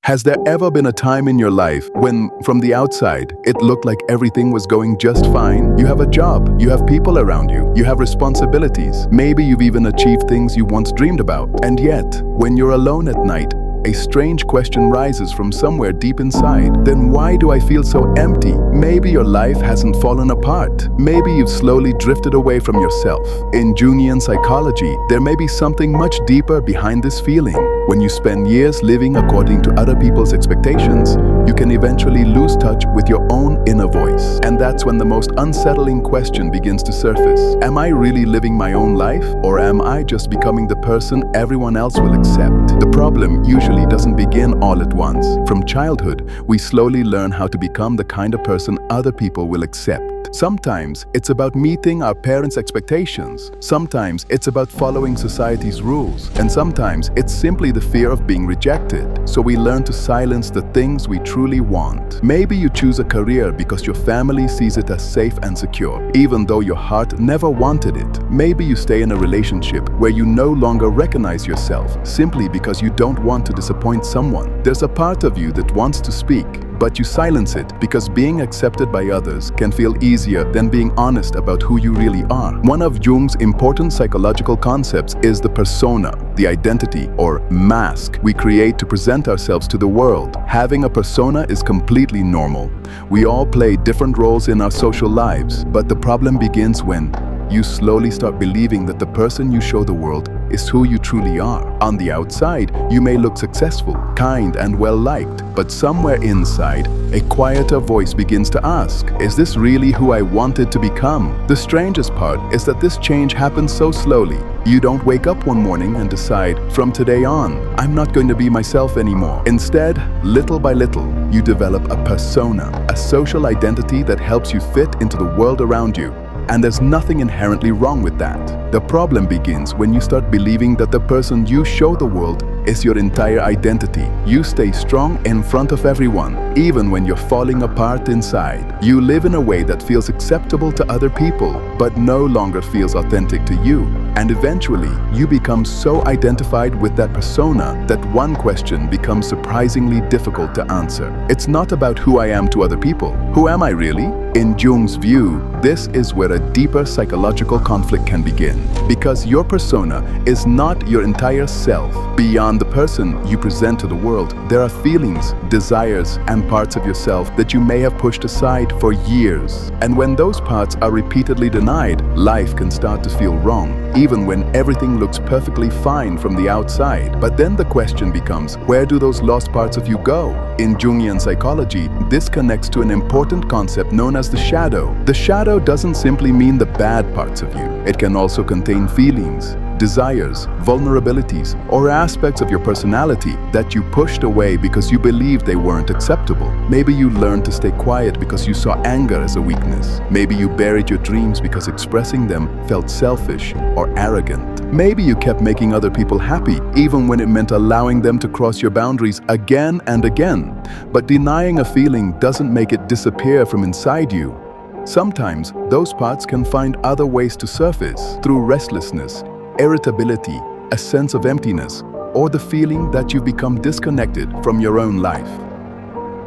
Has there ever been a time in your life when, from the outside, it looked like everything was going just fine? You have a job, you have people around you, you have responsibilities. Maybe you've even achieved things you once dreamed about. And yet, when you're alone at night, a strange question rises from somewhere deep inside. Then why do I feel so empty? Maybe your life hasn't fallen apart. Maybe you've slowly drifted away from yourself. In Jungian psychology, there may be something much deeper behind this feeling. When you spend years living according to other people's expectations, you can eventually lose touch with your own inner voice. And that's when the most unsettling question begins to surface. Am I really living my own life, or am I just becoming the person everyone else will accept? The problem usually doesn't begin all at once. From childhood, we slowly learn how to become the kind of person other people will accept. Sometimes it's about meeting our parents' expectations. Sometimes it's about following society's rules. And sometimes it's simply the fear of being rejected. So we learn to silence the things we truly want. Maybe you choose a career because your family sees it as safe and secure, even though your heart never wanted it. Maybe you stay in a relationship where you no longer recognize yourself, simply because you don't want to disappoint someone. There's a part of you that wants to speak, but you silence it because being accepted by others can feel easier than being honest about who you really are. One of Jung's important psychological concepts is the persona, the identity or mask we create to present ourselves to the world. Having a persona is completely normal. We all play different roles in our social lives, but the problem begins when you slowly start believing that the person you show the world is who you truly are. On the outside, you may look successful, kind, and well-liked, but somewhere inside, a quieter voice begins to ask, is this really who I wanted to become? The strangest part is that this change happens so slowly. You don't wake up one morning and decide, from today on, I'm not going to be myself anymore. Instead, little by little, you develop a persona, a social identity that helps you fit into the world around you. And there's nothing inherently wrong with that. The problem begins when you start believing that the person you show the world is your entire identity. You stay strong in front of everyone, even when you're falling apart inside. You live in a way that feels acceptable to other people, but no longer feels authentic to you. And eventually, you become so identified with that persona that one question becomes surprisingly difficult to answer. It's not about who I am to other people. Who am I really? In Jung's view, this is where a deeper psychological conflict can begin. Because your persona is not your entire self. Beyond the person you present to the world, there are feelings, desires, and parts of yourself that you may have pushed aside for years. And when those parts are repeatedly denied, life can start to feel wrong, even when everything looks perfectly fine from the outside. But then the question becomes, where do those lost parts of you go? In Jungian psychology, this connects to an important concept known as the shadow. The shadow doesn't simply mean the bad parts of you. It can also contain feelings, desires, vulnerabilities, or aspects of your personality that you pushed away because you believed they weren't acceptable. Maybe you learned to stay quiet because you saw anger as a weakness. Maybe you buried your dreams because expressing them felt selfish or arrogant. Maybe you kept making other people happy, even when it meant allowing them to cross your boundaries again and again. But denying a feeling doesn't make it disappear from inside you. Sometimes, those parts can find other ways to surface through restlessness, irritability, a sense of emptiness, or the feeling that you've become disconnected from your own life.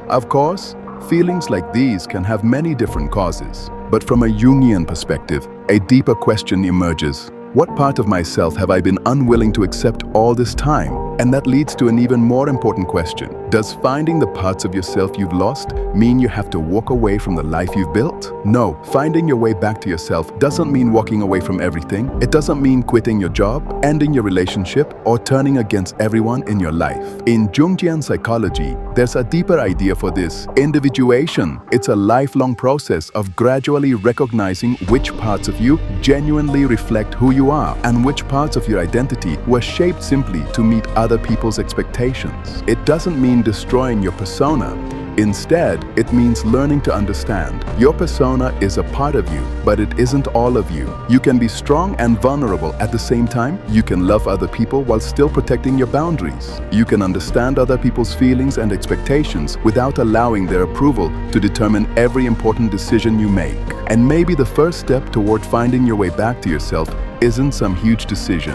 Of course, feelings like these can have many different causes, but from a Jungian perspective, a deeper question emerges. What part of myself have I been unwilling to accept all this time? And that leads to an even more important question. Does finding the parts of yourself you've lost mean you have to walk away from the life you've built? No, finding your way back to yourself doesn't mean walking away from everything. It doesn't mean quitting your job, ending your relationship, or turning against everyone in your life. In Jungian psychology, there's a deeper idea for this: individuation. It's a lifelong process of gradually recognizing which parts of you genuinely reflect who you are and which parts of your identity were shaped simply to meet other people's expectations. It doesn't mean destroying your persona. Instead, it means learning to understand. Your persona is a part of you, but it isn't all of you. You can be strong and vulnerable at the same time. You can love other people while still protecting your boundaries. You can understand other people's feelings and expectations without allowing their approval to determine every important decision you make. And maybe the first step toward finding your way back to yourself isn't some huge decision.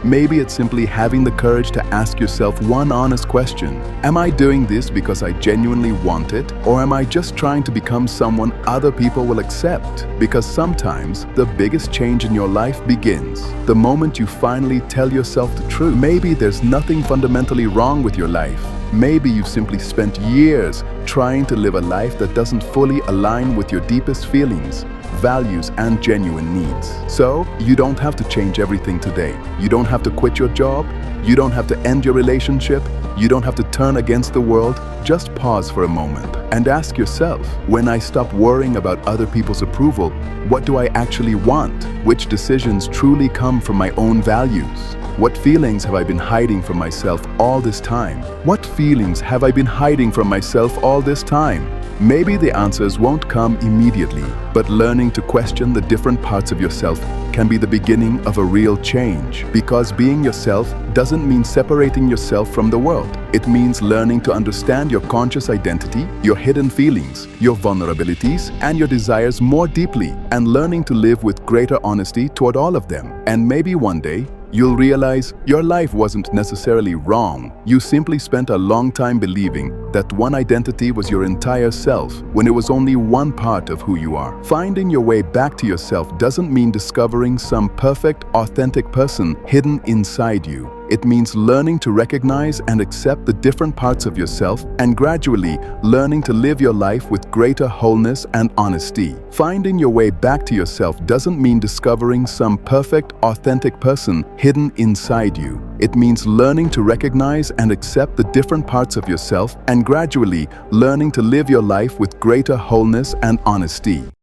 Maybe it's simply having the courage to ask yourself one honest question. Am I doing this because I genuinely want it, or am I just trying to become someone other people will accept? Because sometimes the biggest change in your life begins the moment you finally tell yourself the truth. Maybe there's nothing fundamentally wrong with your life. Maybe you've simply spent years trying to live a life that doesn't fully align with your deepest feelings, values, and genuine needs. So, you don't have to change everything today. You don't have to quit your job. You don't have to end your relationship. You don't have to turn against the world. Just pause for a moment and ask yourself, when I stop worrying about other people's approval, what do I actually want? Which decisions truly come from my own values? What feelings have I been hiding from myself all this time? What feelings have I been hiding from myself all this time? Maybe the answers won't come immediately, but learning to question the different parts of yourself can be the beginning of a real change. Because being yourself doesn't mean separating yourself from the world. It means learning to understand your conscious identity, your hidden feelings, your vulnerabilities, and your desires more deeply, and learning to live with greater honesty toward all of them. And maybe one day, you'll realize your life wasn't necessarily wrong. You simply spent a long time believing that one identity was your entire self, when it was only one part of who you are. Finding your way back to yourself doesn't mean discovering some perfect, authentic person hidden inside you. It means learning to recognize and accept the different parts of yourself and gradually learning to live your life with greater wholeness and honesty. Finding your way back to yourself doesn't mean discovering some perfect, authentic person hidden inside you. It means learning to recognize and accept the different parts of yourself and gradually learning to live your life with greater wholeness and honesty.